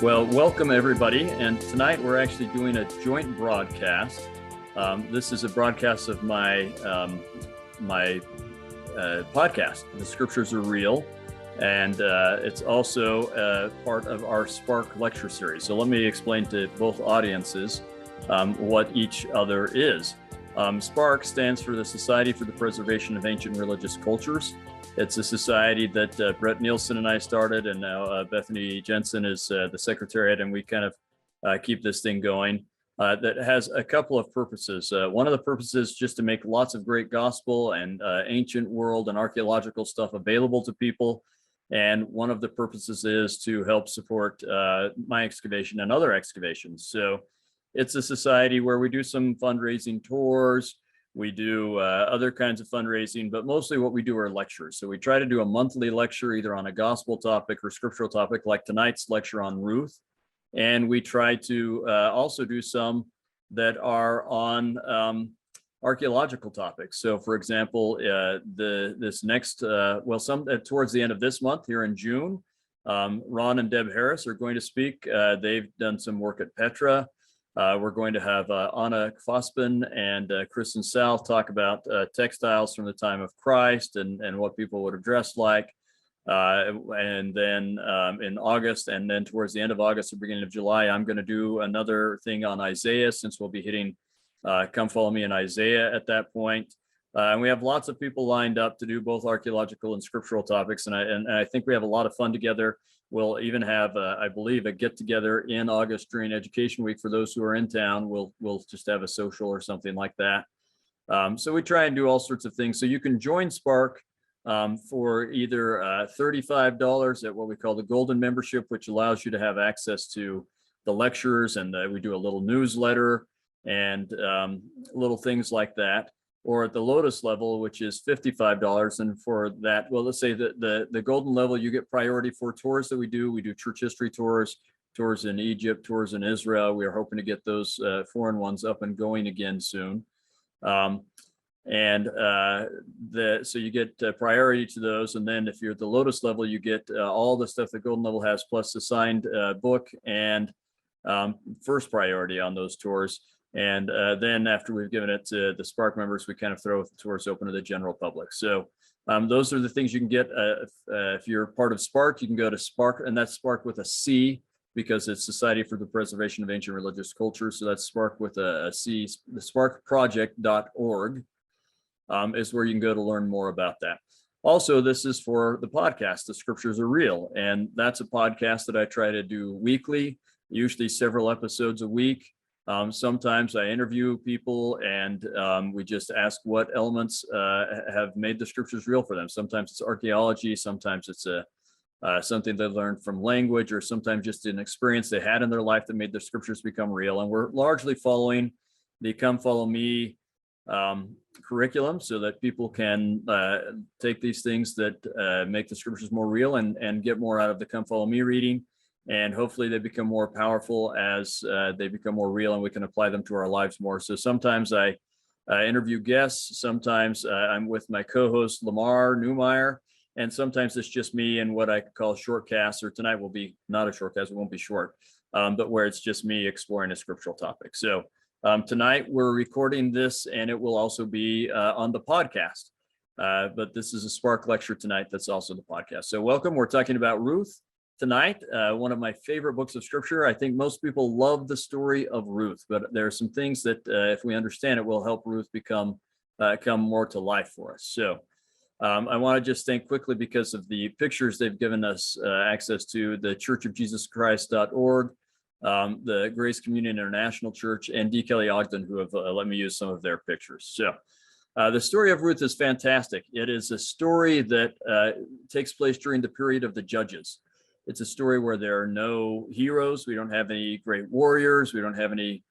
Well, welcome everybody. And tonight we're actually doing a joint broadcast. This is a broadcast of my podcast, The Scriptures Are Real. And it's also part of our SPARC lecture series. So let me explain to both audiences what each other is. SPARC stands for the Society for the Preservation of Ancient Religious Cultures. It's a society that Brett Nielsen and I started, and now Bethany Jensen is the secretariat, and we kind of keep this thing going. That has a couple of purposes. One of the purposes is just to make lots of great gospel and ancient world and archaeological stuff available to people. And one of the purposes is to help support my excavation and other excavations. So it's a society where we do some fundraising tours. We do other kinds of fundraising, but mostly what we do are lectures. So we try to do a monthly lecture, either on a gospel topic or scriptural topic, like tonight's lecture on Ruth. And we try to also do some that are on archaeological topics. So for example, this next, towards the end of this month here in June, Ron and Deb Harris are going to speak. They've done some work at Petra. We're going to have Anna Fospin and Kristen South talk about textiles from the time of Christ and what people would have dressed like. And then in August, and then towards the end of August or beginning of July, I'm going to do another thing on Isaiah, since we'll be hitting Come Follow Me in Isaiah at that point. And we have lots of people lined up to do both archaeological and scriptural topics. And I think we have a lot of fun together. We'll even have, I believe, a get together in August during Education Week for those who are in town. We'll just have a social or something like that. So we try and do all sorts of things. So you can join SPARC for either $35 at what we call the Golden Membership, which allows you to have access to the lectures, and we do a little newsletter and little things like that. Or at the Lotus level, which is $55. And for that, well, let's say that the Golden level, you get priority for tours that we do. We do church history tours, tours in Egypt, tours in Israel. We are hoping to get those foreign ones up and going again soon. So you get priority to those. And then if you're at the Lotus level, you get all the stuff the Golden level has, plus the signed book and first priority on those tours. And then after we've given it to the SPARC members, we kind of throw the tours open to the general public. So those are the things you can get. If you're part of SPARC, you can go to SPARC, and that's SPARC with a C, because it's Society for the Preservation of Ancient Religious Cultures. So that's SPARC with a C. The SPARCproject.org is where you can go to learn more about that. Also, this is for the podcast, The Scriptures Are Real. And that's a podcast that I try to do weekly, usually several episodes a week. Sometimes I interview people and we just ask what elements have made the scriptures real for them. Sometimes it's archaeology, sometimes it's something they learned from language, or sometimes just an experience they had in their life that made the scriptures become real. And we're largely following the Come Follow Me curriculum, so that people can take these things that make the scriptures more real and get more out of the Come Follow Me reading. And hopefully they become more powerful as they become more real, and we can apply them to our lives more. So sometimes I interview guests, sometimes I'm with my co-host Lamar Newmeyer, and sometimes it's just me and what I call short casts, or tonight will be not a short cast, it won't be short, but where it's just me exploring a scriptural topic. So tonight we're recording this, and it will also be on the podcast. But this is a SPARC lecture tonight that's also the podcast. So welcome. We're talking about Ruth tonight, one of my favorite books of scripture. I think most people love the story of Ruth, but there are some things that if we understand it, will help Ruth come more to life for us. So I want to just thank quickly, because of the pictures they've given us access to, the churchofjesuschrist.org, the Grace Communion International Church, and D. Kelly Ogden, who have let me use some of their pictures. So the story of Ruth is fantastic. It is a story that takes place during the period of the Judges. It's a story where there are no heroes. We don't have any great warriors. We don't have any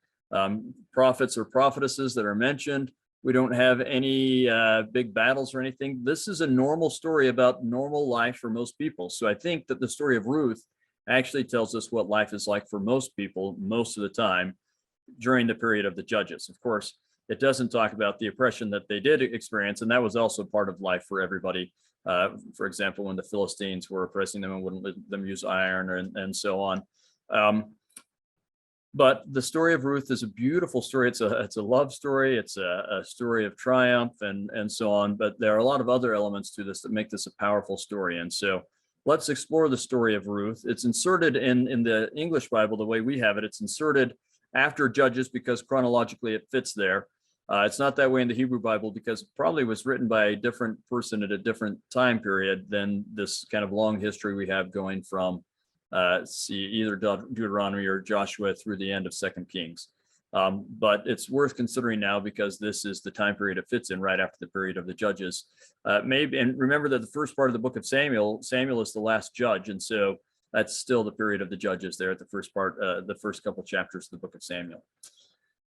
prophets or prophetesses that are mentioned. We don't have any big battles or anything. This is a normal story about normal life for most people. So I think that the story of Ruth actually tells us what life is like for most people most of the time during the period of the Judges. Of course, it doesn't talk about the oppression that they did experience, and that was also part of life for everybody. For example, when the Philistines were oppressing them and wouldn't let them use iron and so on. But the story of Ruth is a beautiful story. It's a love story. It's a story of triumph and so on. But there are a lot of other elements to this that make this a powerful story. And so let's explore the story of Ruth. It's inserted in the English Bible the way we have it. It's inserted after Judges because chronologically it fits there. It's not that way in the Hebrew Bible because it probably was written by a different person at a different time period than this kind of long history we have going from either Deuteronomy or Joshua through the end of 2 Kings. But it's worth considering now because this is the time period it fits in right after the period of the Judges. Maybe, and remember that the first part of the book of Samuel is the last judge. And so that's still the period of the Judges there at the first part, the first couple chapters of the book of Samuel.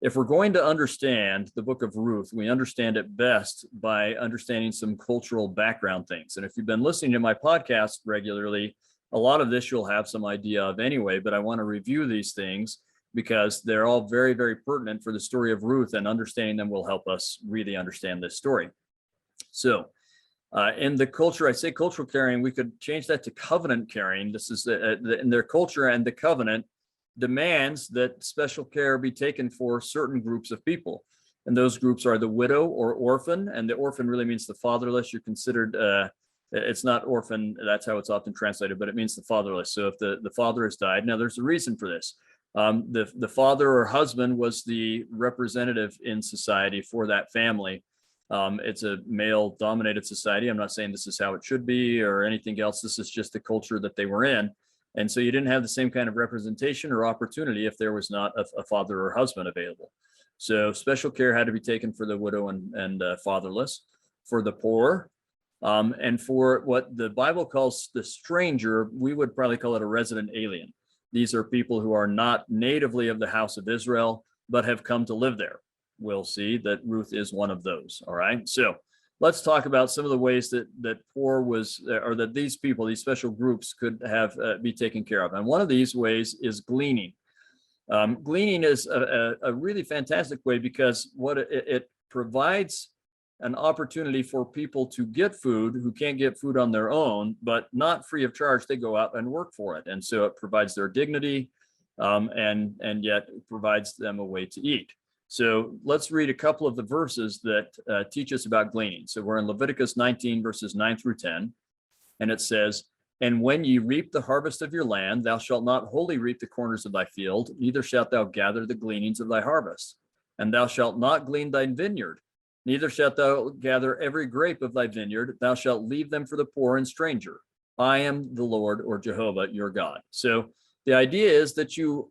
If we're going to understand the book of Ruth, we understand it best by understanding some cultural background things. And if you've been listening to my podcast regularly, a lot of this you'll have some idea of anyway, but I want to review these things because they're all very, very pertinent for the story of Ruth, and understanding them will help us really understand this story. So in the culture, I say cultural carrying, we could change that to covenant carrying. This is in their culture, and the covenant demands that special care be taken for certain groups of people. And those groups are the widow or orphan, and the orphan really means the fatherless. You're considered it's not orphan, that's how it's often translated, but it means the fatherless. So if the father has died, now there's a reason for this. The father or husband was the representative in society for that family. It's a male-dominated society. I'm not saying this is how it should be or anything else. This is just the culture that they were in. And so you didn't have the same kind of representation or opportunity if there was not a father or husband available. So special care had to be taken for the widow and fatherless, for the poor, and for what the Bible calls the stranger. We would probably call it a resident alien. These are people who are not natively of the house of Israel, but have come to live there. We'll see that Ruth is one of those. All right. So let's talk about some of the ways that poor was, or that these people, these special groups could have be taken care of. And one of these ways is gleaning. Gleaning is a really fantastic way because what it provides an opportunity for people to get food who can't get food on their own, but not free of charge. They go out and work for it. And so it provides their dignity and yet provides them a way to eat. So let's read a couple of the verses that teach us about gleaning. So we're in Leviticus 19, verses 9 through 10. And it says, "And when ye reap the harvest of your land, thou shalt not wholly reap the corners of thy field, neither shalt thou gather the gleanings of thy harvest. And thou shalt not glean thine vineyard, neither shalt thou gather every grape of thy vineyard. Thou shalt leave them for the poor and stranger. I am the Lord, or Jehovah, your God." So the idea is that you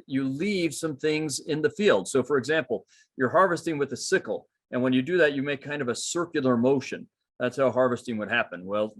leave some things in the field. So for example, you're harvesting with a sickle. And when you do that, you make kind of a circular motion. That's how harvesting would happen. Well,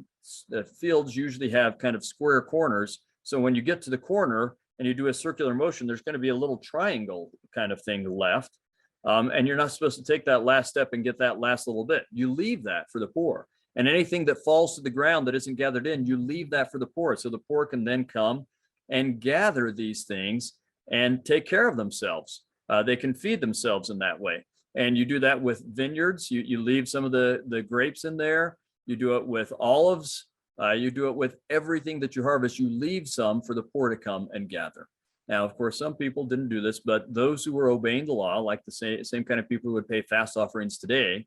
the fields usually have kind of square corners. So when you get to the corner and you do a circular motion, there's going to be a little triangle kind of thing left. And you're not supposed to take that last step and get that last little bit. You leave that for the poor. And anything that falls to the ground that isn't gathered in, you leave that for the poor. So the poor can then come and gather these things and take care of themselves. They can feed themselves in that way. And you do that with vineyards. You leave some of the grapes in there. You do it with olives. You do it with everything that you harvest. You leave some for the poor to come and gather. Now, of course, some people didn't do this, but those who were obeying the law, like the same kind of people who would pay fast offerings today,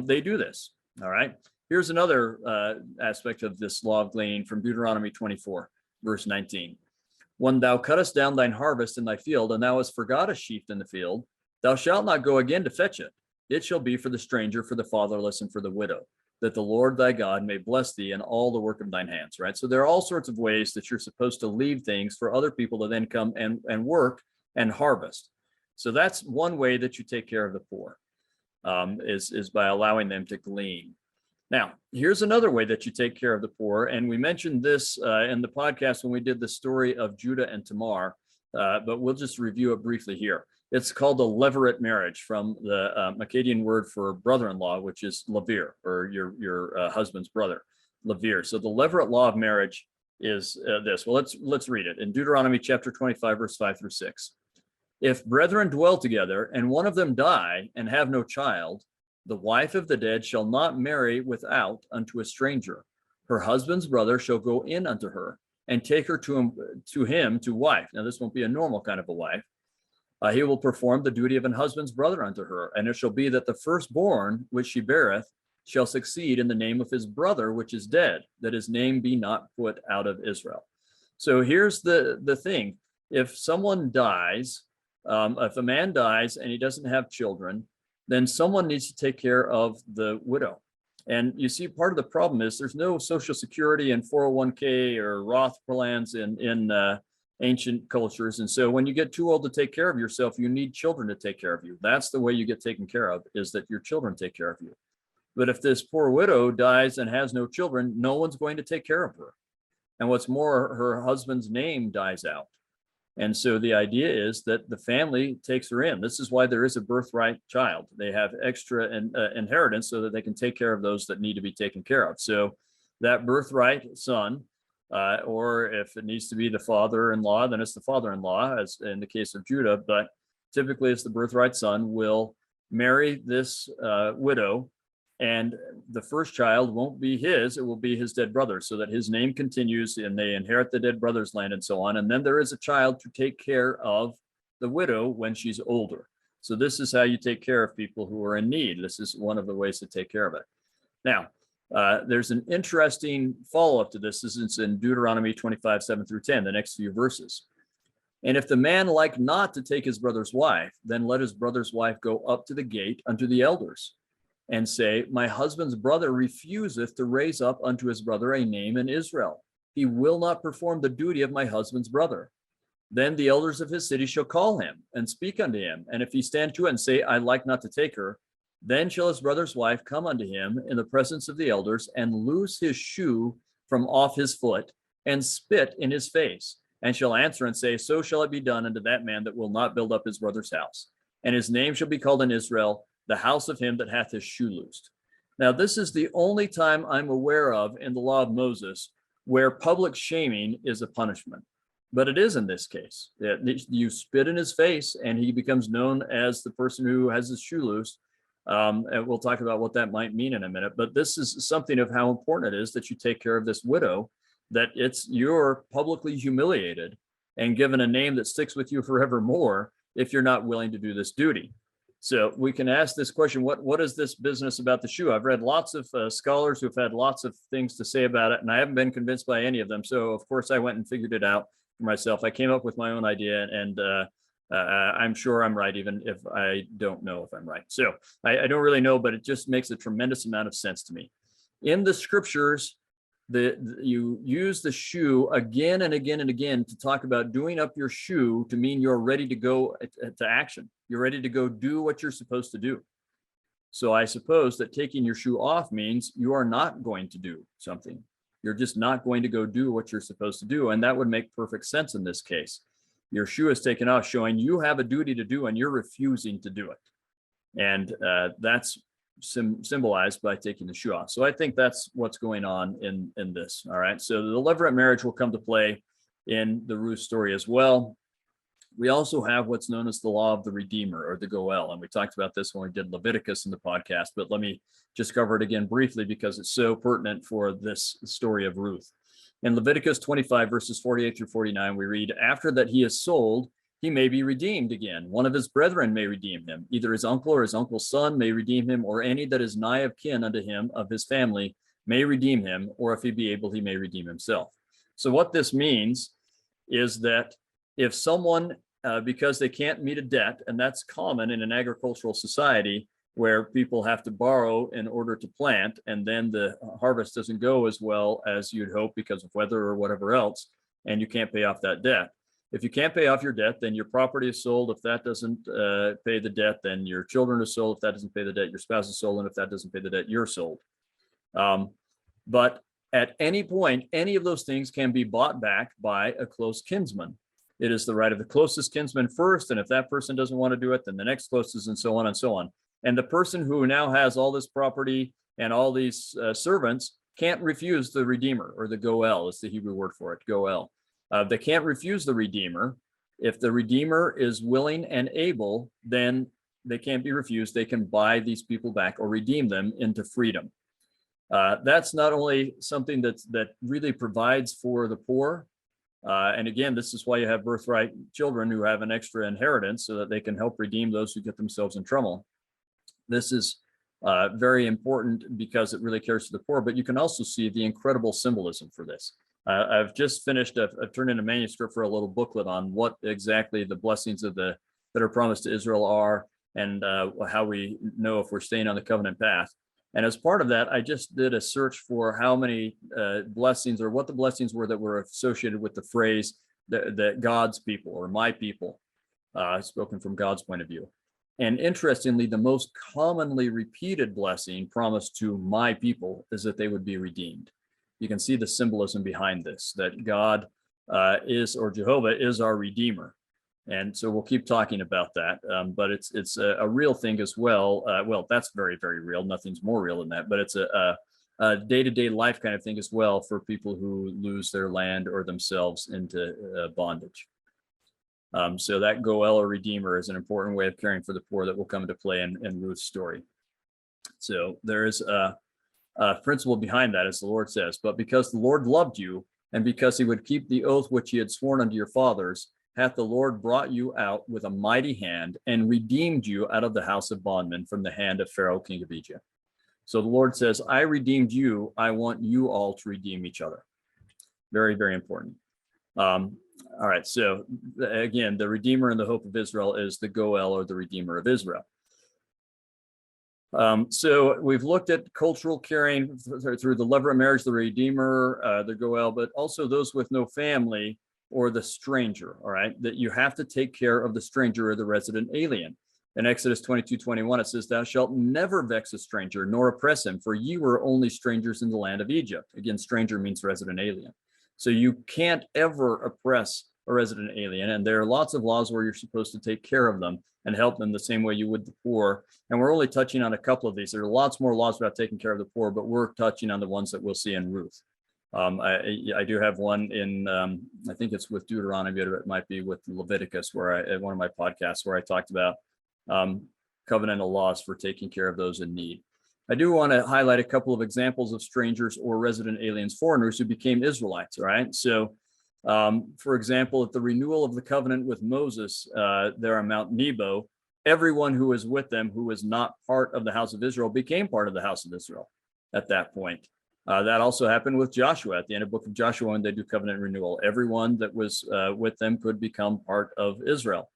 they do this. All right. Here's another aspect of this law of gleaning from Deuteronomy 24. Verse 19, "When thou cuttest down thine harvest in thy field, and thou hast forgot a sheaf in the field, thou shalt not go again to fetch it. It shall be for the stranger, for the fatherless, and for the widow, that the Lord thy God may bless thee in all the work of thine hands." Right? So there are all sorts of ways that you're supposed to leave things for other people to then come and work and harvest. So that's one way that you take care of the poor, is by allowing them to glean. Now, here's another way that you take care of the poor. And we mentioned this in the podcast when we did the story of Judah and Tamar, but we'll just review it briefly here. It's called a levirate marriage, from the Akkadian word for brother-in-law, which is lavir, or your husband's brother, lavir. So the levirate law of marriage is this. Well, let's read it in Deuteronomy chapter 25, verse 5 through 6. "If brethren dwell together, and one of them die and have no child, the wife of the dead shall not marry without unto a stranger. Her husband's brother shall go in unto her, and take her to wife. Now, this won't be a normal kind of a wife. He will perform the duty of an husband's brother unto her, and it shall be that the firstborn which she beareth shall succeed in the name of his brother which is dead, that his name be not put out of Israel. So here's the thing. If someone dies, if a man dies and he doesn't have children, then someone needs to take care of the widow. And you see, part of the problem is there's no Social Security and 401k or Roth plans in ancient cultures. And so when you get too old to take care of yourself, you need children to take care of you. That's the way you get taken care of, is that your children take care of you. But if this poor widow dies and has no children, no one's going to take care of her. And what's more, her husband's name dies out. And so the idea is that the family takes her in. This is why there is a birthright child. They have extra inheritance so that they can take care of those that need to be taken care of. So that birthright son, or if it needs to be the father-in-law, then it's the father-in-law, as in the case of Judah. But typically it's the birthright son will marry this widow, and the first child won't be his, it will be his dead brother, so that his name continues and they inherit the dead brother's land and so on. And then there is a child to take care of the widow when she's older. So this is how you take care of people who are in need. This is one of the ways to take care of it. Now, there's an interesting follow-up to this. This is in Deuteronomy 25, 7 through 10, the next few verses. And if the man like not to take his brother's wife, then let his brother's wife go up to the gate unto the elders, and say, my husband's brother refuseth to raise up unto his brother a name in Israel. He will not perform the duty of my husband's brother. Then the elders of his city shall call him and speak unto him. And if he stand to it and say, I like not to take her, then shall his brother's wife come unto him in the presence of the elders and loose his shoe from off his foot and spit in his face, and shall answer and say, so shall it be done unto that man that will not build up his brother's house. And his name shall be called in Israel, the house of him that hath his shoe loosed. Now, this is the only time I'm aware of in the law of Moses where public shaming is a punishment. But it is in this case. You spit in his face and he becomes known as the person who has his shoe loose. And we'll talk about what that might mean in a minute. But this is something of how important it is that you take care of this widow, that you're publicly humiliated and given a name that sticks with you forevermore if you're not willing to do this duty. So we can ask this question, what is this business about the shoe? I've read lots of scholars who've had lots of things to say about it, and I haven't been convinced by any of them. So of course I went and figured it out for myself. I came up with my own idea, and I'm sure I'm right, even if I don't know if I'm right. So I don't really know, but it just makes a tremendous amount of sense to me. In the scriptures, you use the shoe again and again and again to talk about doing up your shoe to mean you're ready to go to action. You're ready to go do what you're supposed to do. So I suppose that taking your shoe off means you are not going to do something. You're just not going to go do what you're supposed to do. And that would make perfect sense in this case. Your shoe is taken off, showing you have a duty to do and you're refusing to do it. And that's symbolized by taking the shoe off. So I think that's what's going on in this. All right. So the levirate marriage will come to play in the Ruth story as well. We also have what's known as the law of the Redeemer, or the Goel. And we talked about this when we did Leviticus in the podcast, but let me just cover it again briefly because it's so pertinent for this story of Ruth. In Leviticus 25, verses 48 through 49, we read, after that he is sold, he may be redeemed again. One of his brethren may redeem him. Either his uncle or his uncle's son may redeem him, or any that is nigh of kin unto him of his family may redeem him, or if he be able, he may redeem himself. So what this means is that if someone, because they can't meet a debt, and that's common in an agricultural society where people have to borrow in order to plant, and then the harvest doesn't go as well as you'd hope because of weather or whatever else, and you can't pay off that debt. If you can't pay off your debt, then your property is sold. If that doesn't pay the debt, then your children are sold. If that doesn't pay the debt, your spouse is sold. And if that doesn't pay the debt, you're sold. But at any point, any of those things can be bought back by a close kinsman. It is the right of the closest kinsman first. And if that person doesn't want to do it, then the next closest, and so on and so on. And the person who now has all this property and all these servants can't refuse the Redeemer, or the Goel is the Hebrew word for it, Goel. They can't refuse the Redeemer. If the Redeemer is willing and able, then they can't be refused. They can buy these people back or redeem them into freedom. That's not only something that really provides for the poor, And again, this is why you have birthright children who have an extra inheritance so that they can help redeem those who get themselves in trouble. This is very important because it really cares for the poor, but you can also see the incredible symbolism for this. I've just finished, I've turned in a manuscript for a little booklet on what exactly the blessings of that are promised to Israel are, and how we know if we're staying on the covenant path. And as part of that, I just did a search for how many blessings, or what the blessings were that were associated with the phrase that God's people, or my people, spoken from God's point of view. And interestingly, the most commonly repeated blessing promised to my people is that they would be redeemed. You can see the symbolism behind this, that God is, or Jehovah is, our Redeemer. And so we'll keep talking about that, but it's a real thing as well. Well, that's very, very real. Nothing's more real than that, but it's a day-to-day life kind of thing as well for people who lose their land or themselves into bondage. So that Goel, or Redeemer, is an important way of caring for the poor that will come into play in Ruth's story. So there is a principle behind that, as the Lord says, but because the Lord loved you, and because he would keep the oath which he had sworn unto your fathers, hath the Lord brought you out with a mighty hand, and redeemed you out of the house of bondmen, from the hand of Pharaoh, king of Egypt. So the Lord says, I redeemed you. I want you all to redeem each other. Very, very important. All right, so again, the Redeemer and the hope of Israel is the Goel, or the Redeemer of Israel. So we've looked at cultural caring through the levirate marriage, the Redeemer, the Goel, but also those with no family, or the stranger, all right, that you have to take care of the stranger, or the resident alien. In Exodus 22:21, it says, thou shalt never vex a stranger, nor oppress him, for ye were only strangers in the land of Egypt. Again, stranger means resident alien. So you can't ever oppress a resident alien. And there are lots of laws where you're supposed to take care of them and help them the same way you would the poor. And we're only touching on a couple of these. There are lots more laws about taking care of the poor, but we're touching on the ones that we'll see in Ruth. I do have one in, I think it's with Deuteronomy, but it might be with Leviticus, where one of my podcasts, where I talked about covenantal laws for taking care of those in need. I do want to highlight a couple of examples of strangers or resident aliens, foreigners who became Israelites. All right. So, for example, at the renewal of the covenant with Moses there on Mount Nebo, everyone who was with them who was not part of the house of Israel became part of the house of Israel at that point. That also happened with Joshua at the end of the book of Joshua when they do covenant renewal. Everyone that was with them could become part of Israel.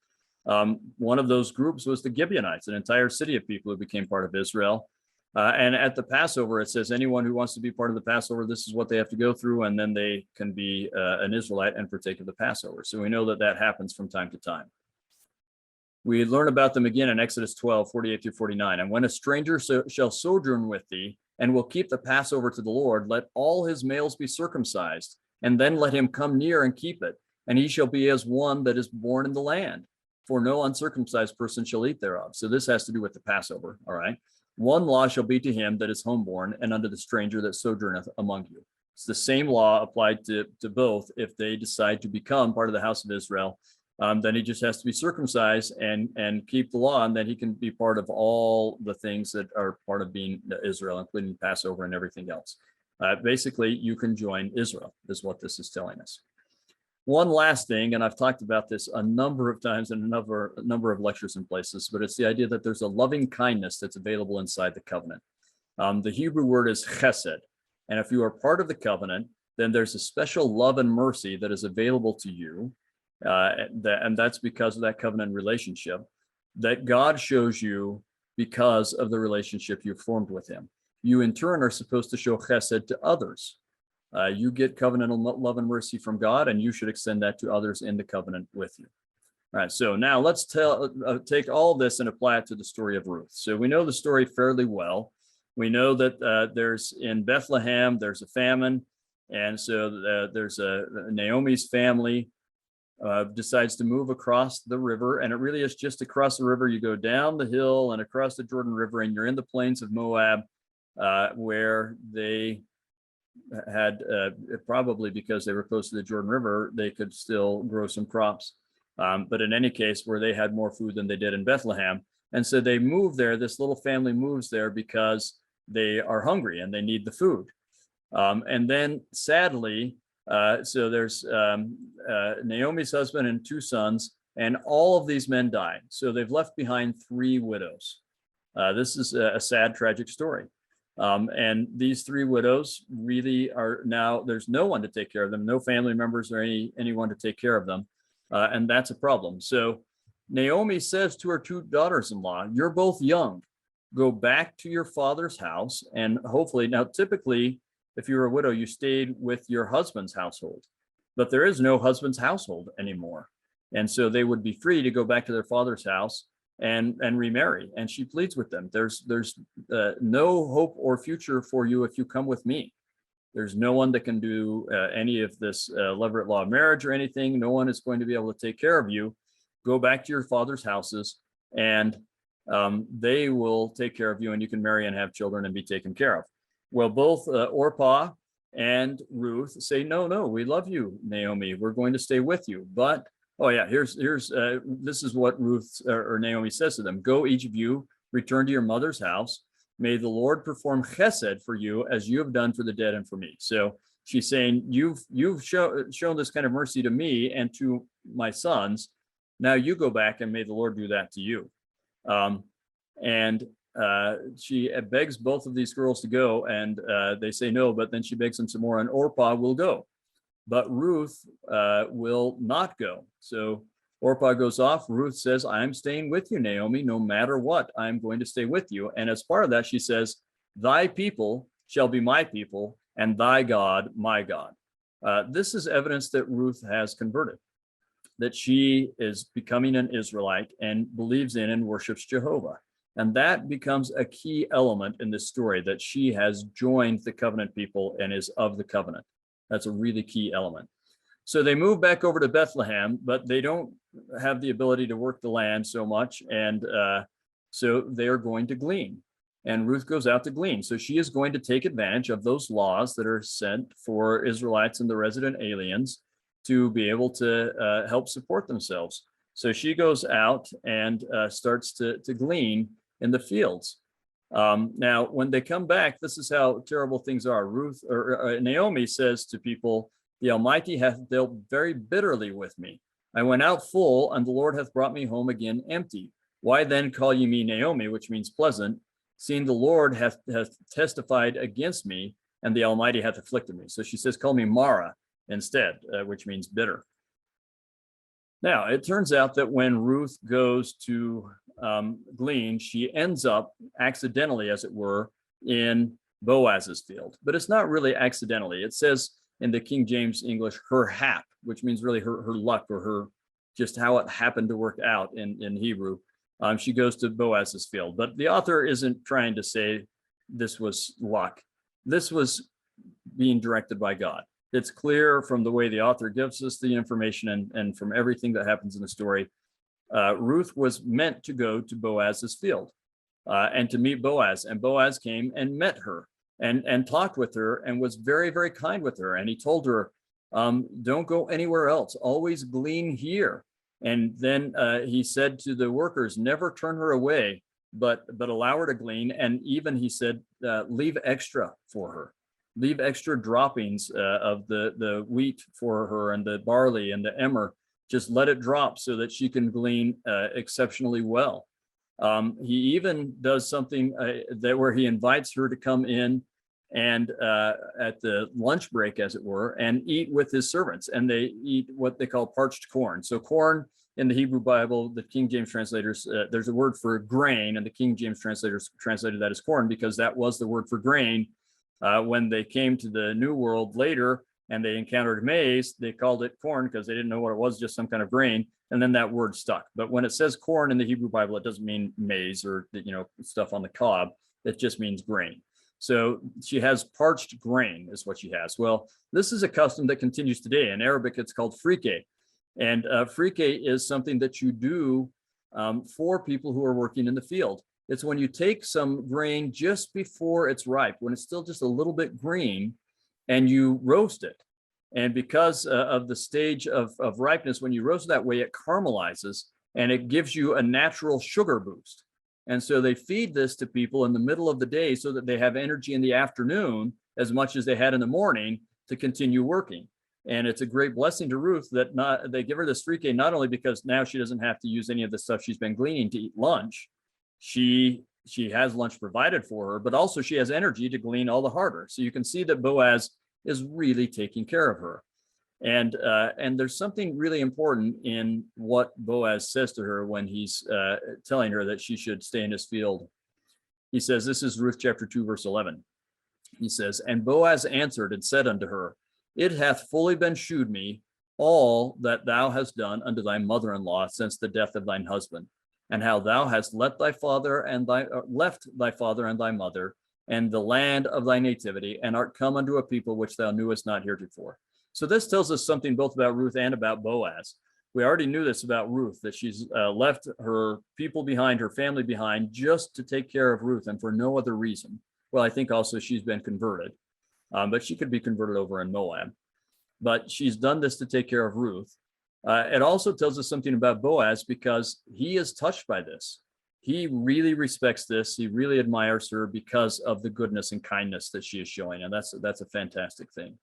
One of those groups was the Gibeonites, an entire city of people who became part of Israel. And at the Passover, it says anyone who wants to be part of the Passover, this is what they have to go through, and then they can be an Israelite and partake of the Passover. So we know that that happens from time to time. We learn about them again in Exodus 12:48-49. And when a stranger shall sojourn with thee, and will keep the Passover to the Lord, let all his males be circumcised, and then let him come near and keep it. And he shall be as one that is born in the land, for no uncircumcised person shall eat thereof. So this has to do with the Passover, all right? One law shall be to him that is homeborn, and unto the stranger that sojourneth among you. It's the same law applied to both. If they decide to become part of the house of Israel, then he just has to be circumcised and keep the law, and then he can be part of all the things that are part of being Israel, including Passover and everything else. Basically, you can join Israel, is what this is telling us. One last thing, and I've talked about this a number of times in a number of lectures and places, but it's the idea that there's a loving kindness that's available inside the covenant. The Hebrew word is chesed, and if you are part of the covenant, then there's a special love and mercy that is available to you, and that's because of that covenant relationship that God shows you because of the relationship you've formed with him. You in turn are supposed to show chesed to others. You get covenantal love and mercy from God, and you should extend that to others in the covenant with you. All right, so now let's take all this and apply it to the story of Ruth. So we know the story fairly well. We know that there's in Bethlehem, there's a famine. And so there's Naomi's family decides to move across the river. And it really is just across the river. You go down the hill and across the Jordan River, and you're in the plains of Moab, where they had, probably because they were close to the Jordan River, they could still grow some crops. But in any case, where they had more food than they did in Bethlehem. And so they move there. This little family moves there because they are hungry and they need the food. And then sadly, So there's Naomi's husband and 2 sons, and all of these men died. So they've left behind 3 widows. This is a sad, tragic story. And these 3 widows really are now, there's no one to take care of them, no family members or anyone to take care of them. And that's a problem. So Naomi says to her 2 daughters-in-law, you're both young, go back to your father's house. And hopefully, now typically, if you were a widow, you stayed with your husband's household, but there is no husband's household anymore. And so they would be free to go back to their father's house and remarry. And she pleads with them. There's no hope or future for you if you come with me. There's no one that can do any of this levirate law of marriage or anything. No one is going to be able to take care of you. Go back to your father's houses, and they will take care of you, and you can marry and have children and be taken care of. Well, both Orpah and Ruth say, no, we love you, Naomi. We're going to stay with you. But, oh yeah, here's this is what Ruth or Naomi says to them. Go, each of you, return to your mother's house. May the Lord perform chesed for you as you have done for the dead and for me. So she's saying, you've shown this kind of mercy to me and to my sons. Now you go back and may the Lord do that to you. She begs both of these girls to go, and they say no, but then she begs them some more, and Orpah will go. But Ruth will not go. So Orpah goes off. Ruth says, I'm staying with you, Naomi, no matter what, I'm going to stay with you. And as part of that, she says, thy people shall be my people, and thy God, my God. This is evidence that Ruth has converted, that she is becoming an Israelite and believes in and worships Jehovah. And that becomes a key element in this story, that she has joined the covenant people and is of the covenant. That's a really key element. So they move back over to Bethlehem, but they don't have the ability to work the land so much. And so they are going to glean. And Ruth goes out to glean. So she is going to take advantage of those laws that are sent for Israelites and the resident aliens to be able to help support themselves. So she goes out and starts to glean in the fields. Now, when they come back, this is how terrible things are. Naomi says to people, the Almighty hath dealt very bitterly with me. I went out full, and the Lord hath brought me home again empty. Why then call ye me Naomi, which means pleasant, seeing the Lord hath testified against me, and the Almighty hath afflicted me. So she says, call me Mara instead, which means bitter. Now, it turns out that when Ruth goes to glean, she ends up accidentally, as it were, in Boaz's field. But it's not really accidentally. It says in the King James English, her hap, which means really her luck, or her just how it happened to work out in Hebrew. She goes to Boaz's field. But the author isn't trying to say this was luck. This was being directed by God. It's clear from the way the author gives us the information and from everything that happens in the story. Ruth was meant to go to Boaz's field and to meet Boaz. And Boaz came and met her and talked with her and was very, very kind with her. And he told her, don't go anywhere else. Always glean here. And then he said to the workers, never turn her away, but allow her to glean. And even he said, leave extra for her. Leave extra droppings of the wheat for her, and the barley and the emmer. Just let it drop so that she can glean exceptionally well. He even does something where he invites her to come in and at the lunch break, as it were, and eat with his servants. And they eat what they call parched corn. So corn in the Hebrew Bible, the King James translators, there's a word for grain, and the King James translators translated that as corn because that was the word for grain. When they came to the New World later and they encountered maize, they called it corn because they didn't know what it was, just some kind of grain. And then that word stuck. But when it says corn in the Hebrew Bible, it doesn't mean maize or stuff on the cob. It just means grain. So she has parched grain is what she has. Well, this is a custom that continues today. In Arabic, it's called frike. And frike is something that you do for people who are working in the field. It's when you take some grain just before it's ripe, when it's still just a little bit green, and you roast it. And because of the stage of ripeness, when you roast it that way, it caramelizes and it gives you a natural sugar boost. And so they feed this to people in the middle of the day so that they have energy in the afternoon as much as they had in the morning to continue working. And it's a great blessing to Ruth that they give her this free cane, not only because now she doesn't have to use any of the stuff she's been gleaning to eat lunch. She has lunch provided for her, but also she has energy to glean all the harder. So you can see that Boaz is really taking care of her. And there's something really important in what Boaz says to her when he's telling her that she should stay in his field. He says, this is Ruth chapter 2, verse 11. He says, and Boaz answered and said unto her, it hath fully been shewed me all that thou hast done unto thy mother-in-law since the death of thine husband, and how thou hast left thy father and thy mother and the land of thy nativity, and art come unto a people which thou knewest not heretofore. So this tells us something both about Ruth and about Boaz. We already knew this about Ruth, that she's left her people behind, her family behind, just to take care of Ruth and for no other reason. Well, I think also she's been converted, but she could be converted over in Moab. But she's done this to take care of Ruth. It also tells us something about Boaz because he is touched by this. He really respects this. He really admires her because of the goodness and kindness that she is showing. And that's a fantastic thing.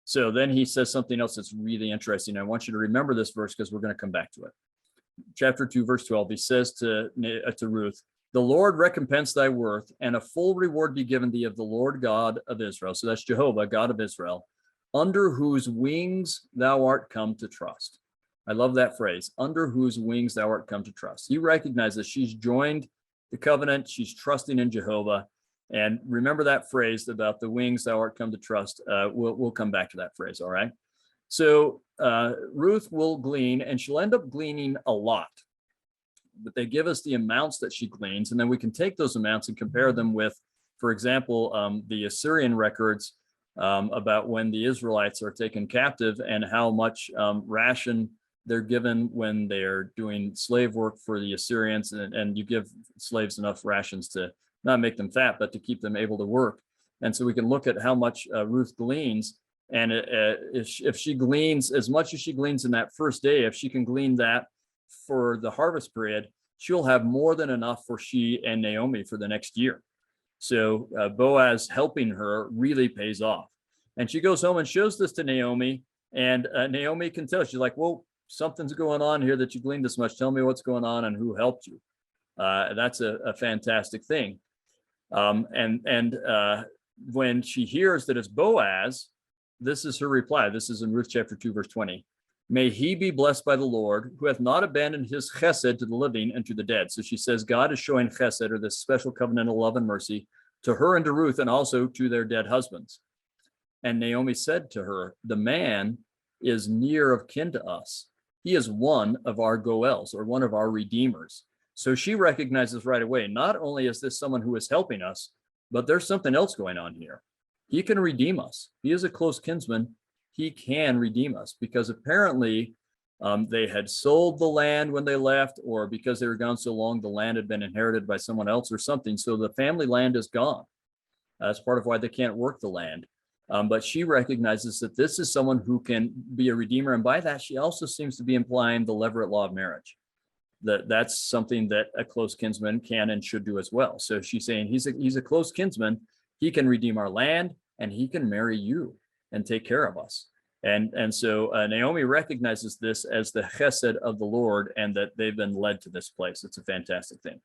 So then he says something else that's really interesting. I want you to remember this verse because we're going to come back to it. Chapter 2, verse 12, he says to Ruth, the Lord recompense thy worth, and a full reward be given thee of the Lord God of Israel. So that's Jehovah, God of Israel, under whose wings thou art come to trust. I love that phrase, under whose wings thou art come to trust. He recognizes she's joined the covenant. She's trusting in Jehovah. And remember that phrase about the wings thou art come to trust. We'll come back to that phrase, all right? So Ruth will glean, and she'll end up gleaning a lot. But they give us the amounts that she gleans, and then we can take those amounts and compare them with, for example, the Assyrian records about when the Israelites are taken captive and how much ration they're given when they're doing slave work for the Assyrians. And you give slaves enough rations to not make them fat, but to keep them able to work. And so we can look at how much Ruth gleans. And if she gleans as much as she gleans in that first day, if she can glean that for the harvest period, she'll have more than enough for she and Naomi for the next year. So Boaz helping her really pays off. And she goes home and shows this to Naomi, and Naomi can tell. She's like, well, something's going on here that you gleaned this much. Tell me what's going on and who helped you. That's a fantastic thing. When she hears that it's Boaz, this is her reply. This is in Ruth chapter 2, verse 20. May he be blessed by the Lord, who hath not abandoned his chesed to the living and to the dead. So she says God is showing chesed, or this special covenantal love and mercy, to her and to Ruth, and also to their dead husbands. And Naomi said to her, the man is near of kin to us. He is one of our Goels, or one of our redeemers. So she recognizes right away, not only is this someone who is helping us, but there's something else going on here. He can redeem us. He is a close kinsman. He can redeem us, because apparently they had sold the land when they left, or because they were gone so long, the land had been inherited by someone else or something. So the family land is gone. That's part of why they can't work the land. But she recognizes that this is someone who can be a redeemer. And by that, she also seems to be implying the levirate law of marriage. That's something that a close kinsman can and should do as well. So she's saying he's a close kinsman. He can redeem our land, and he can marry you and take care of us. And so Naomi recognizes this as the chesed of the Lord, and that they've been led to this place. It's a fantastic thing.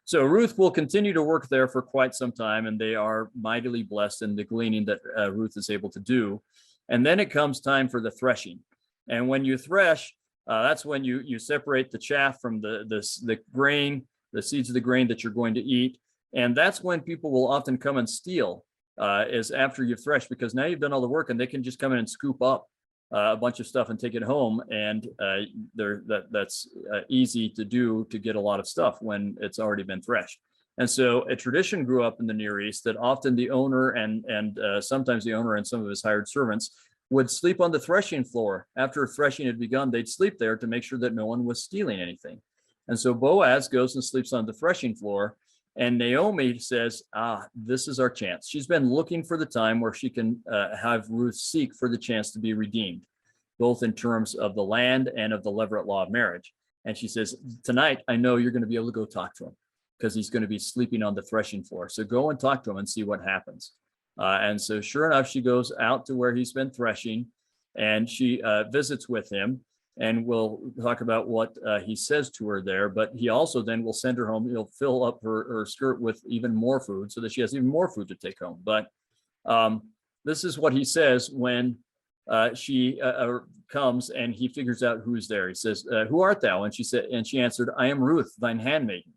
So Ruth will continue to work there for quite some time, and they are mightily blessed in the gleaning that Ruth is able to do. And then it comes time for the threshing. And when you thresh, that's when you separate the chaff from the grain, the seeds of the grain that you're going to eat. And that's when people will often come and steal, is after you've threshed, because now you've done all the work, and they can just come in and scoop up a bunch of stuff and take it home. And that's easy to do, to get a lot of stuff when it's already been threshed. And so a tradition grew up in the Near East that often the owner and sometimes the owner and some of his hired servants would sleep on the threshing floor. After threshing had begun, they'd sleep there to make sure that no one was stealing anything. And so Boaz goes and sleeps on the threshing floor. And Naomi says, this is our chance. She's been looking for the time where she can have Ruth seek for the chance to be redeemed, both in terms of the land and of the levirate law of marriage. And she says, tonight, I know you're going to be able to go talk to him, because he's going to be sleeping on the threshing floor. So go and talk to him and see what happens. And so sure enough, she goes out to where he's been threshing, and she visits with him, and we'll talk about what he says to her there. But he also then will send her home. He'll fill up her skirt with even more food so that she has even more food to take home. But this is what he says when she comes and he figures out who's there. He says, "Who art thou?" And she answered, "I am Ruth, thine handmaiden.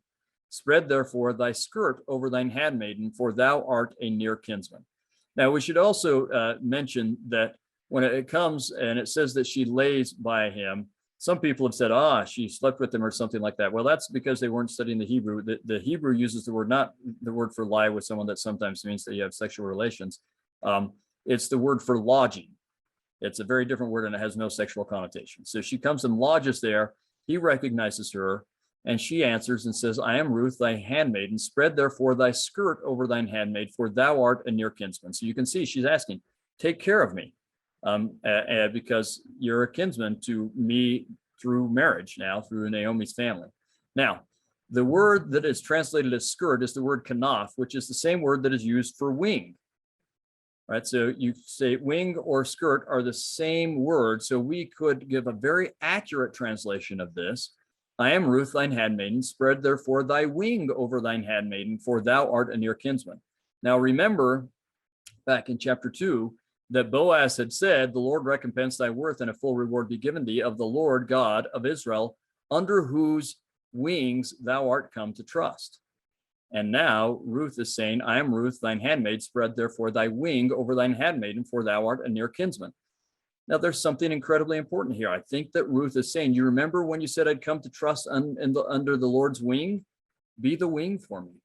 Spread therefore thy skirt over thine handmaiden, for thou art a near kinsman." Now we should also mention that when it comes and it says that she lays by him, some people have said, she slept with him or something like that. Well, that's because they weren't studying the Hebrew. The Hebrew uses the word, not the word for lie with someone that sometimes means that you have sexual relations. It's the word for lodging. It's a very different word and it has no sexual connotation. So she comes and lodges there. He recognizes her and she answers and says, "I am Ruth, thy handmaiden. Spread therefore thy skirt over thine handmaid, for thou art a near kinsman." So you can see she's asking, take care of me. Because you're a kinsman to me through marriage now, through Naomi's family. Now, the word that is translated as skirt is the word kanaf, which is the same word that is used for wing. Right, so you say wing or skirt are the same word. So we could give a very accurate translation of this. "I am Ruth, thine handmaiden. Spread therefore thy wing over thine handmaiden, for thou art a near kinsman." Now remember, back in chapter 2, that Boaz had said, "The Lord recompense thy worth, and a full reward be given thee of the Lord God of Israel, under whose wings thou art come to trust." And now Ruth is saying, "I am Ruth, thine handmaid. Spread therefore thy wing over thine handmaiden, for thou art a near kinsman." Now there's something incredibly important here. I think that Ruth is saying, you remember when you said I'd come to trust under the Lord's wing? Be the wing for me.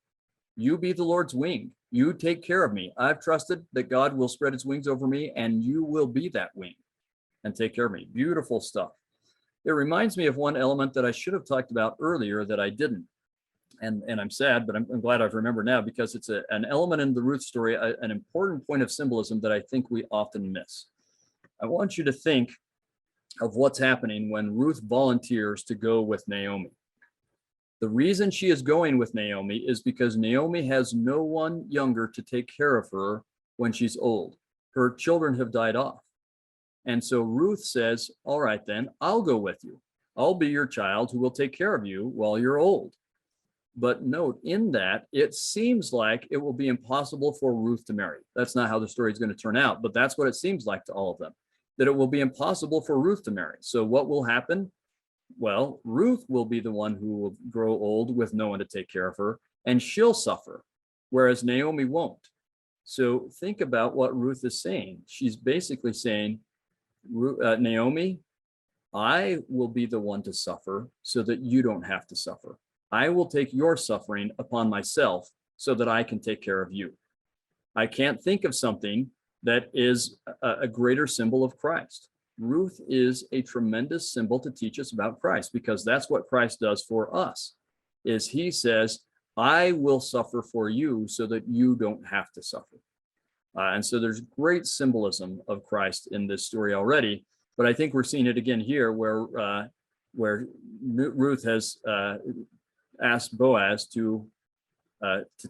You be the Lord's wing. You take care of me. I've trusted that God will spread his wings over me, and you will be that wing and take care of me. Beautiful stuff. It reminds me of one element that I should have talked about earlier that I didn't. And I'm sad, but I'm glad I've remembered now, because it's an element in the Ruth story, an important point of symbolism that I think we often miss. I want you to think of what's happening when Ruth volunteers to go with Naomi. The reason she is going with Naomi is because Naomi has no one younger to take care of her when she's old. Her children have died off. And so Ruth says, "All right, then I'll go with you. I'll be your child who will take care of you while you're old." But note in that, it seems like it will be impossible for Ruth to marry. That's not how the story is going to turn out, but that's what it seems like to all of them, that it will be impossible for Ruth to marry. So what will happen? Well, Ruth will be the one who will grow old with no one to take care of her, and she'll suffer, whereas Naomi won't. So think about what Ruth is saying. She's basically saying, Naomi, I will be the one to suffer so that you don't have to suffer. I will take your suffering upon myself so that I can take care of you. I can't think of something that is a greater symbol of Christ. Ruth is a tremendous symbol to teach us about Christ, because that's what Christ does for us, is he says, I will suffer for you so that you don't have to suffer. And so there's great symbolism of Christ in this story already, but I think we're seeing it again here where Ruth has asked Boaz to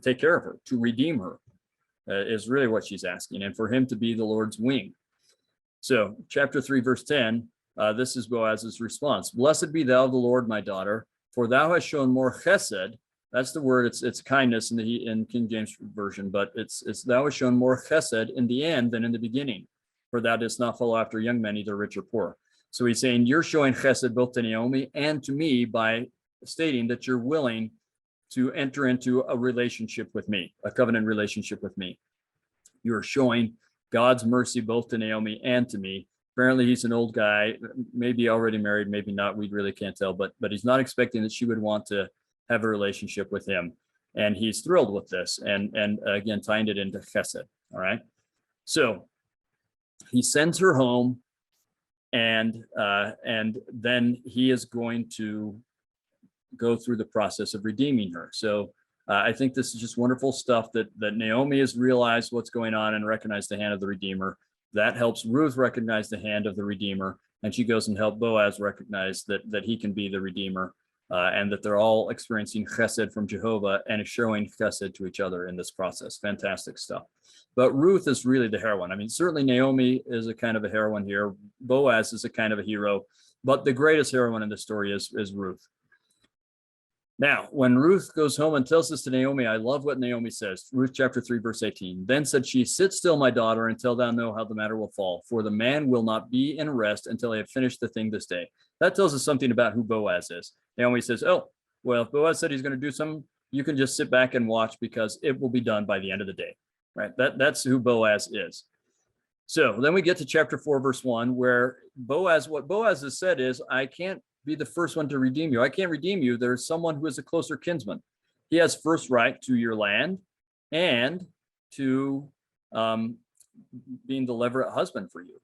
take care of her, to redeem her, is really what she's asking, and for him to be the Lord's wing. So chapter 3, verse 10, this is Boaz's response. "Blessed be thou the Lord, my daughter, for thou hast shown more chesed." That's the word, it's kindness in King James Version, but it's "thou hast shown more chesed in the end than in the beginning, for thou didst not follow after young men, either rich or poor." So he's saying, you're showing chesed both to Naomi and to me by stating that you're willing to enter into a relationship with me, a covenant relationship with me. You're showing God's mercy both to Naomi and to me. Apparently he's an old guy, maybe already married, maybe not, we really can't tell, but he's not expecting that she would want to have a relationship with him. And he's thrilled with this, and again, tying it into chesed, all right? So he sends her home, and then he is going to go through the process of redeeming her. So I think this is just wonderful stuff that Naomi has realized what's going on and recognized the hand of the Redeemer. That helps Ruth recognize the hand of the Redeemer, and she goes and helps Boaz recognize that he can be the Redeemer and that they're all experiencing chesed from Jehovah and showing chesed to each other in this process. Fantastic stuff. But Ruth is really the heroine. I mean, certainly Naomi is a kind of a heroine here. Boaz is a kind of a hero, but the greatest heroine in the story is Ruth. Now, when Ruth goes home and tells this to Naomi, I love what Naomi says. Ruth chapter 3, verse 18. Then said she, sit still, my daughter, until thou know how the matter will fall. For the man will not be in rest until I have finished the thing this day. That tells us something about who Boaz is. Naomi says, oh, well, if Boaz said he's going to do something, you can just sit back and watch because it will be done by the end of the day. Right? That's who Boaz is. So then we get to chapter 4, verse 1, where what Boaz has said is, I can't be the first one to redeem you. I can't redeem you. There's someone who is a closer kinsman. He has first right to your land and to being the levirate husband for you.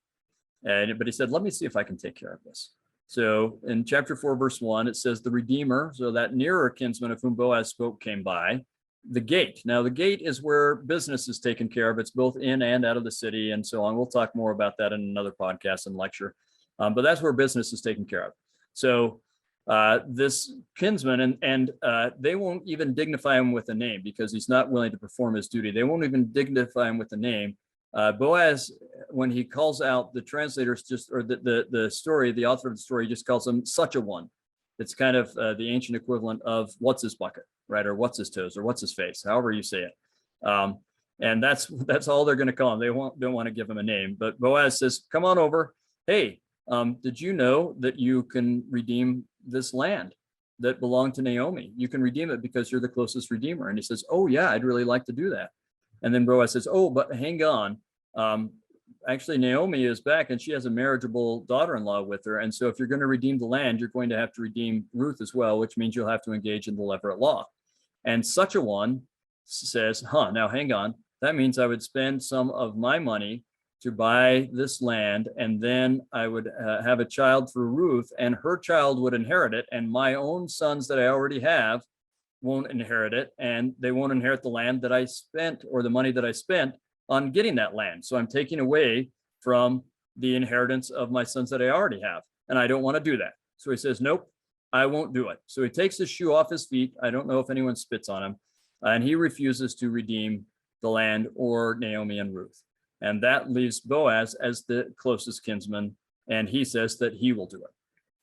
But he said, let me see if I can take care of this. So in chapter 4, verse 1, it says the Redeemer, so that nearer kinsman of whom Boaz spoke, came by the gate. Now, the gate is where business is taken care of. It's both in and out of the city and so on. We'll talk more about that in another podcast and lecture. But that's where business is taken care of. So this kinsman, and they won't even dignify him with a name because he's not willing to perform his duty. They won't even dignify him with a name. Boaz, when he calls out, the translators just, or the story, the author of the story just calls him such a one. It's kind of the ancient equivalent of what's his bucket, right? Or what's his toes, or what's his face, however you say it. And that's all they're going to call him. They don't want to give him a name. But Boaz says, come on over. Hey, did you know that you can redeem this land that belonged to Naomi? You can redeem it because you're the closest redeemer. And he says, oh yeah, I'd really like to do that. And then Boaz says, oh, but hang on. Actually, Naomi is back and she has a marriageable daughter-in-law with her. And so if you're going to redeem the land, you're going to have to redeem Ruth as well, which means you'll have to engage in the levirate law. And such a one says, now hang on. That means I would spend some of my money to buy this land, and then I would have a child through Ruth, and her child would inherit it, and my own sons that I already have won't inherit it, and they won't inherit the land that I spent, or the money that I spent on getting that land. So I'm taking away from the inheritance of my sons that I already have, and I don't want to do that. So he says, nope, I won't do it. So he takes his shoe off his feet. I don't know if anyone spits on him, and he refuses to redeem the land or Naomi and Ruth. And that leaves Boaz as the closest kinsman, and he says that he will do it.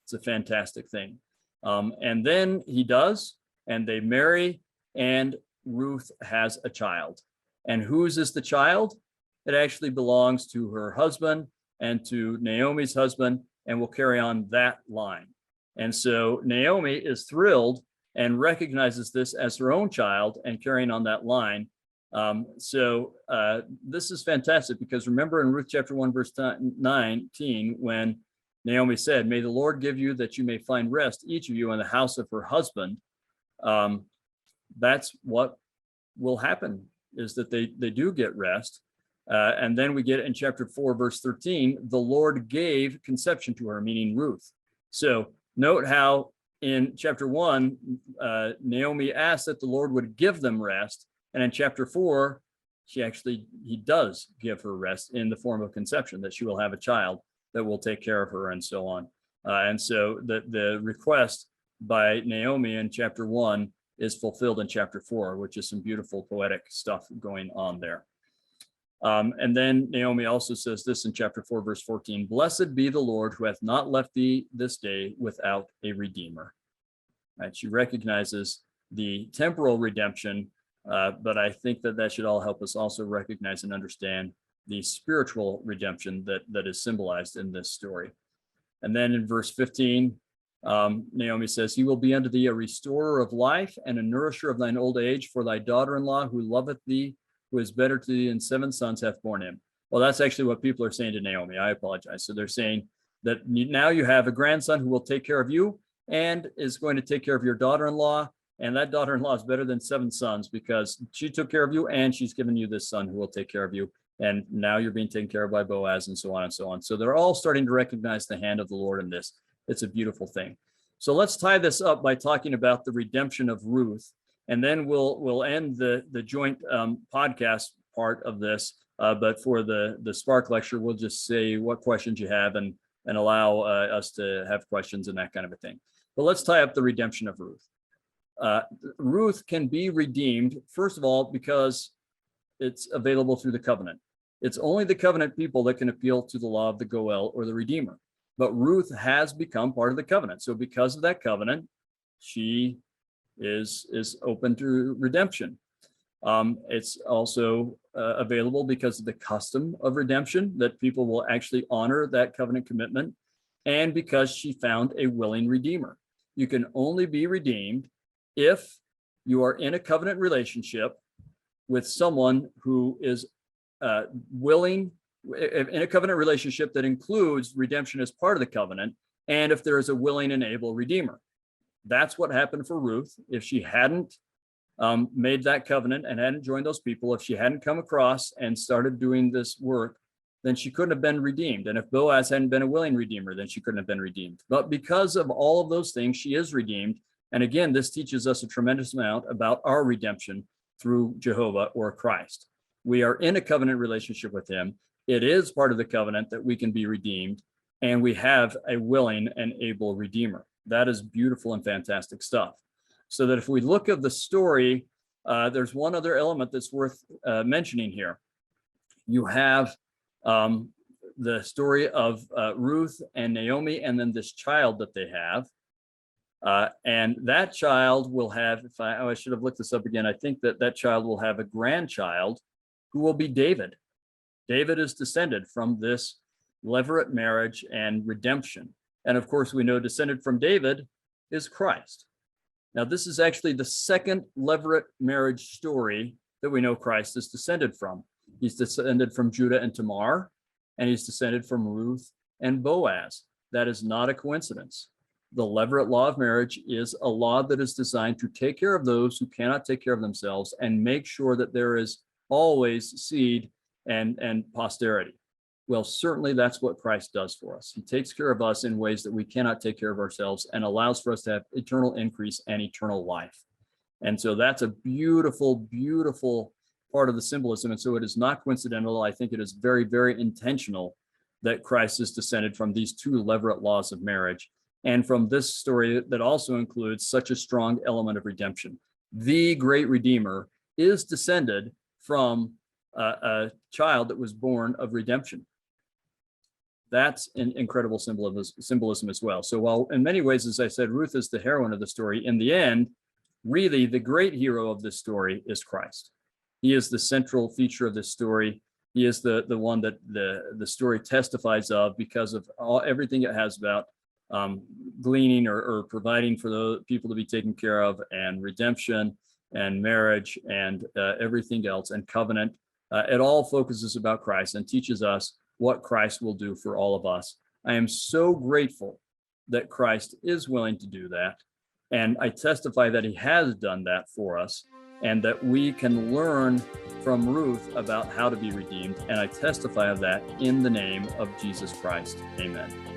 It's a fantastic thing. And then he does, and they marry, and Ruth has a child. And whose is the child? It actually belongs to her husband and to Naomi's husband, and will carry on that line. And so Naomi is thrilled and recognizes this as her own child and carrying on that line. This is fantastic because remember in Ruth chapter 1, verse 19, when Naomi said, may the Lord give you that you may find rest, each of you in the house of her husband. That's what will happen, is that they do get rest. And then we get in chapter 4, verse 13, the Lord gave conception to her, meaning Ruth. So note how in chapter 1, Naomi asked that the Lord would give them rest. And in chapter 4, he does give her rest in the form of conception, that she will have a child that will take care of her and so on. And so the request by Naomi in chapter 1 is fulfilled in chapter 4, which is some beautiful poetic stuff going on there. And then Naomi also says this in chapter 4, verse 14, blessed be the Lord who hath not left thee this day without a redeemer. Right? She recognizes the temporal redemption, but I think that should all help us also recognize and understand the spiritual redemption that is symbolized in this story. And then in verse 15, Naomi says, he will be unto thee a restorer of life and a nourisher of thine old age, for thy daughter-in-law who loveth thee, who is better to thee than 7 sons, hath borne him. Well, that's actually what people are saying to Naomi. I apologize. So they're saying that now you have a grandson who will take care of you and is going to take care of your daughter-in-law. And that daughter-in-law is better than 7 sons because she took care of you and she's given you this son who will take care of you. And now you're being taken care of by Boaz and so on and so on. So they're all starting to recognize the hand of the Lord in this. It's a beautiful thing. So let's tie this up by talking about the redemption of Ruth. And then we'll end the joint podcast part of this. But for the SPARC lecture, we'll just say what questions you have and and allow us to have questions and that kind of a thing. But let's tie up the redemption of Ruth. Ruth can be redeemed, first of all, because it's available through the covenant. It's only the covenant people that can appeal to the law of the Goel or the Redeemer. But Ruth has become part of the covenant. So because of that covenant, she is open to redemption. It's also available because of the custom of redemption, that people will actually honor that covenant commitment, and because she found a willing redeemer. You can only be redeemed if you are in a covenant relationship with someone who is willing, in a covenant relationship that includes redemption as part of the covenant, and if there is a willing and able redeemer. That's what happened for Ruth. If she hadn't made that covenant and hadn't joined those people, if she hadn't come across and started doing this work, then she couldn't have been redeemed. And if Boaz hadn't been a willing redeemer, then she couldn't have been redeemed. But because of all of those things, she is redeemed. And again, this teaches us a tremendous amount about our redemption through Jehovah or Christ. We are in a covenant relationship with him. It is part of the covenant that we can be redeemed, and we have a willing and able redeemer. That is beautiful and fantastic stuff. So that if we look at the story, there's one other element that's worth mentioning here. You have the story of Ruth and Naomi, and then this child that they have. And that child will have, I should have looked this up again. I think that child will have a grandchild who will be David. David is descended from this levirate marriage and redemption. And of course, we know descended from David is Christ. Now, this is actually the second levirate marriage story that we know Christ is descended from. He's descended from Judah and Tamar, and he's descended from Ruth and Boaz. That is not a coincidence. The levirate law of marriage is a law that is designed to take care of those who cannot take care of themselves and make sure that there is always seed and posterity. Well, certainly that's what Christ does for us. He takes care of us in ways that we cannot take care of ourselves and allows for us to have eternal increase and eternal life. And so that's a beautiful, beautiful part of the symbolism. And so it is not coincidental. I think it is very, very intentional that Christ is descended from these two levirate laws of marriage, and from this story that also includes such a strong element of redemption. The great Redeemer is descended from a child that was born of redemption. That's an incredible symbolism as well. So while in many ways, as I said, Ruth is the heroine of the story, in the end, really the great hero of this story is Christ. He is the central feature of this story. He is the one that the story testifies of because of everything it has about gleaning or providing for the people to be taken care of, and redemption and marriage and everything else, and covenant. It all focuses about Christ and teaches us what Christ will do for all of us. I am so grateful that Christ is willing to do that. And I testify that he has done that for us, and that we can learn from Ruth about how to be redeemed. And I testify of that in the name of Jesus Christ. Amen.